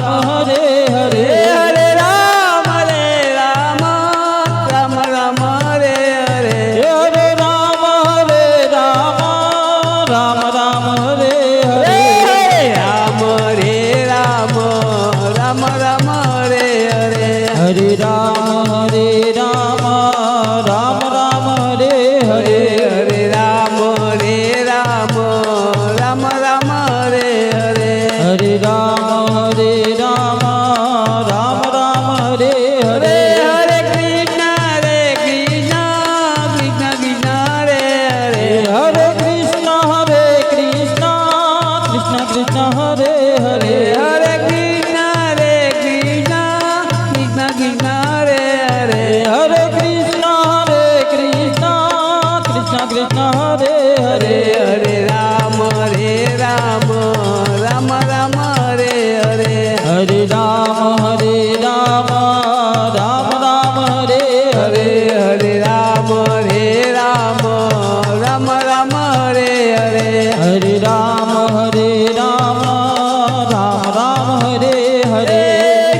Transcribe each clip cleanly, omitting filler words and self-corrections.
રામ હરે હરે હરે રામ રામ રામ હરે હરે હરે રામ રામ રામ હરે હરે રામ રે રામ રામ રામ હરે હરે હરે રામ રામ રામ હરે હરે હરે રામ રે રામ રામ રામ હરે હરે હરે રામ રામ રામ હરે હરે હરે કૃષ્ણ કૃષ્ણ કૃષ્ણ હરે હરે હરે કૃષ્ણ કૃષ્ણ કૃષ્ણ હરે હરે હરે કૃષ્ણ કૃષ્ણ કૃષ્ણ હરે હરે હરે કૃષ્ણ કૃષ્ણ કૃષ્ણ હરે હરે હરે રામ રામ રામ રામ હરે હરે હરે રામ રામ રામ હરે હરે હરે રામ રામ રામ રામ હરે હરે હરે રામ રામ રામ હરે હરે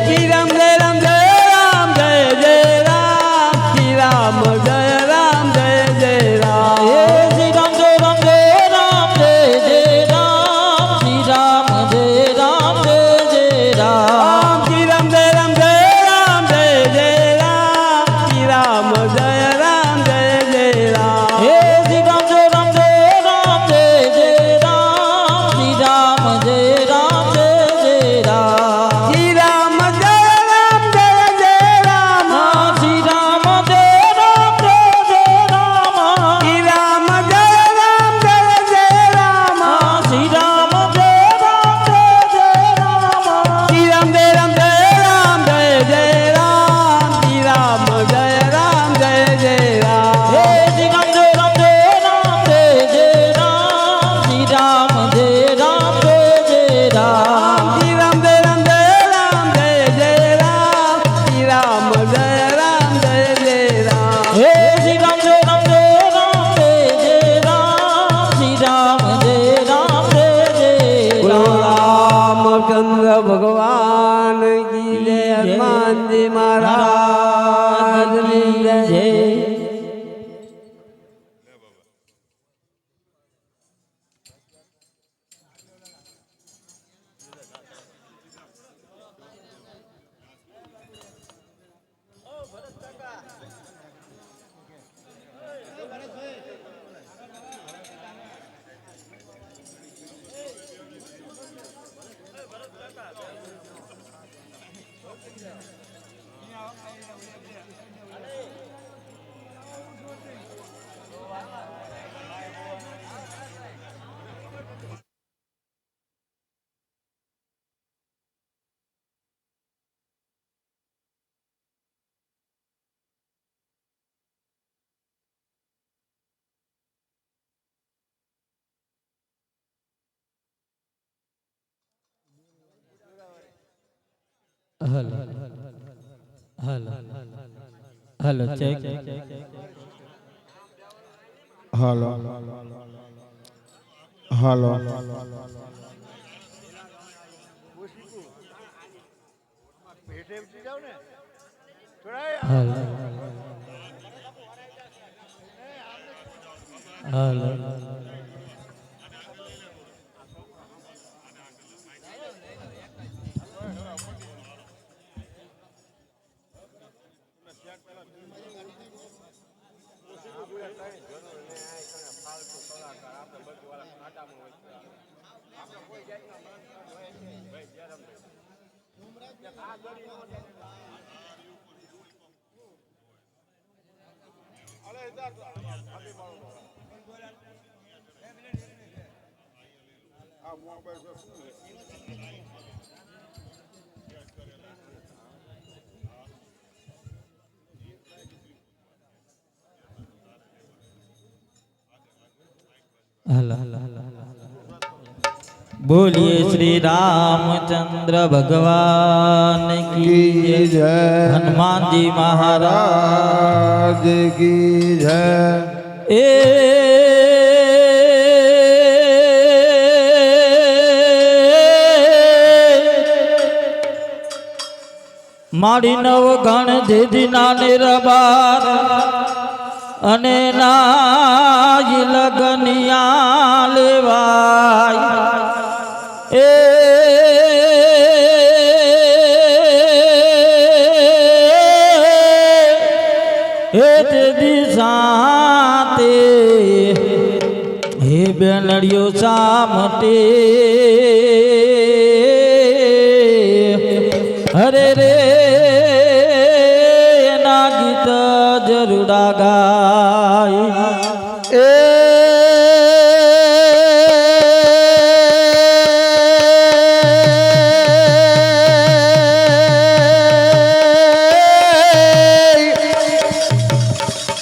શ્રી રામ જય રામ જય રામ જય જય રામ શ્રી રામ જય રામ જય જય રામ હે શ્રી રામ જય રામ જય રામ જય જય રામ શ્રી રામ જય રામ જય જય રામ શ્રી રામ જય રામ જય રામ જય જય રામ શ્રી રામ જય રામ જય જય રામ હે શ્રી રામ જય રામ જય રામ જય જય રામ શ્રી રામ જય રામ જય જય રામ શ્રી રામ જય રામ જય જય રામ શ્રી રામ જય રામ જય જય રામ શ્રી રામ જય રામ જય જય રામ શ્રી રામ જય રામ જય જય રામ શ્રી રામ જય રામ જય રામ જય જય રામ શ્રી રામ જય રામ જય જય રામ હે શ્રી રામ જય રામ જય રામ જય જય રામ શ્રી રામ જય રામ જય જય રામ શ્રી રામ જય રામ જય રામ જય જય રામ શ્રી રામ જય રામ જય જય રામ હે શ્રી રામ જય રામ જય રામ જય જય રામ શ્રી રામ જય રામ જય જય બોલો રામ રામચંદ્ર ભગવાન કી જય હનુમાનજી મહારાજની જય હલો હલો હલો ચેક હાલો હાલો હલો હલો बोलिए श्री रामचंद्र भगवान की जय हनुमान जी महाराज की जय મારી નવ ગણ દીદીના નિરબાર અને નાય લગનિયા લેવાય એ દીદી સાતે હે બેનડીઓ સામટે હરે રે એના ગીત જરૂરા ગાય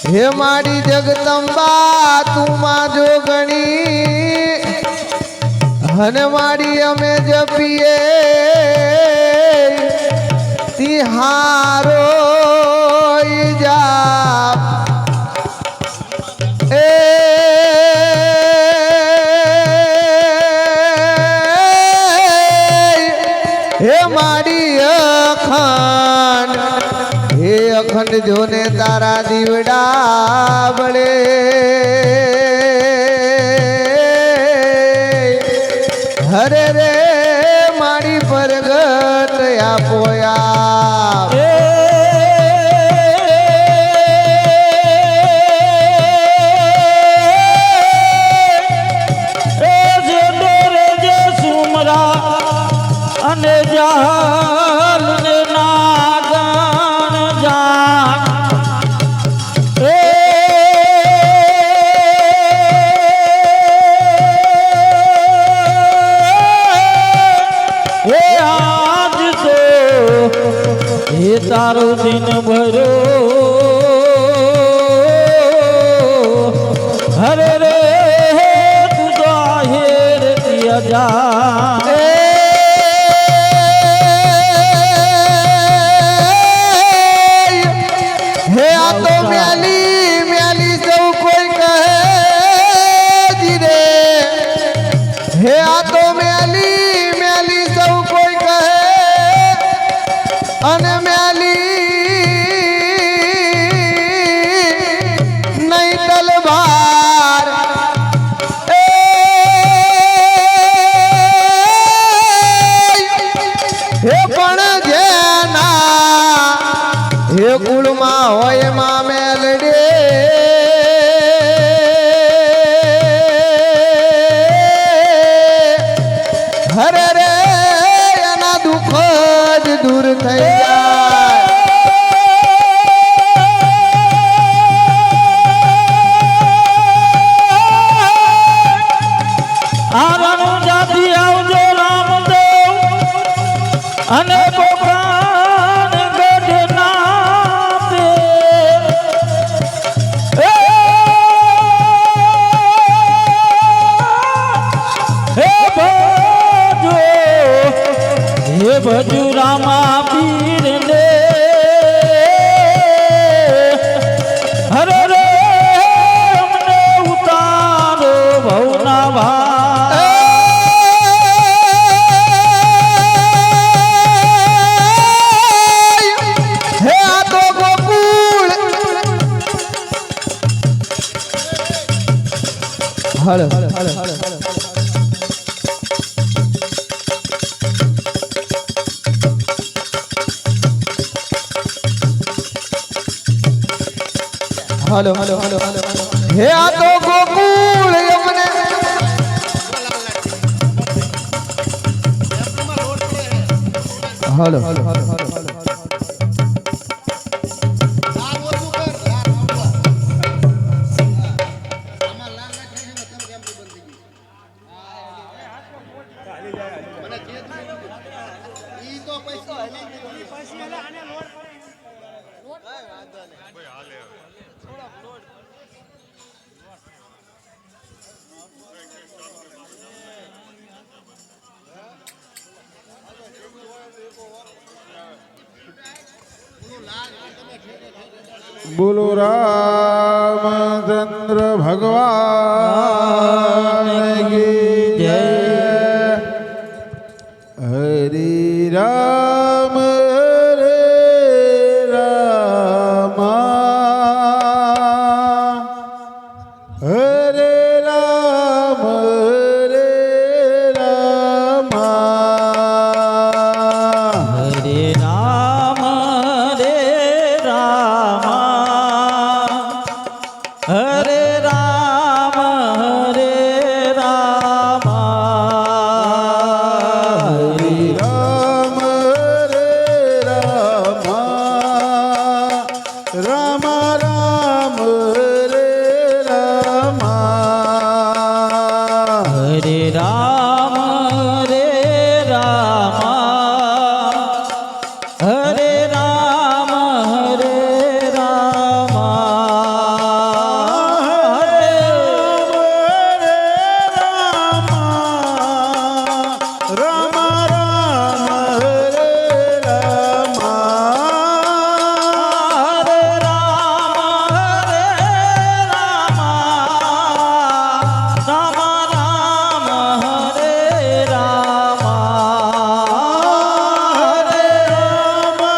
હે મારી જગદંબા તું માં જોગણી હને મારી અમે જપીએ તિહારો જાપ હે મારી અખંડ હે અખંડ જોને તારા દીવડા બળે હરે રે મારી પરગટ આપોયા અને જહાલ ને નાગણ જાન આજ તો એ તારો દિન ભરો હરે રે તું તો હેર તિયા જા અને મેલી નહીં તલવાર હે પણ જેના હે કુળમાં હોય માં મેલડે હરે રે એના દુઃખ જ દૂર થઈ જાય આરણ જાતિ આવજો રામદેવ અને પોકાણ ગઢ નાપે હે ભજો હે ભજુ રામા પીર ને હરે રે અમને ઉતારો ભવના ભા હે આ તો ગોકુળ હળ હલો હે આ તો ગોકુળ યમને હલો બોલો રામચંદ્ર ભગવાન કી જય. હરે રામ હરે હરે રામ હરે રામ હરે રામ રામ હરે રામ હરે રામ હરે રામ રામ રામ હરે રામ હરે રામ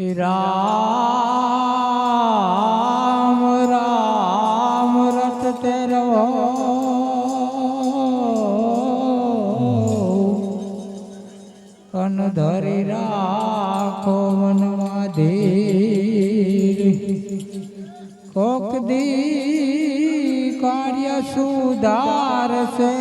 રામ રામ રટતે રહો કન ધરી રાખો મનમાં ધીર કોક દી કાર્ય સુધારશે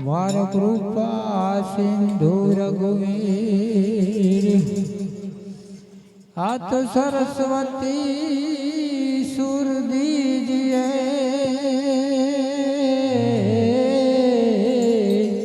વાર કૃપા સિંધુ રઘુવીર હાથ સરસ્વતી સુર દીજીએ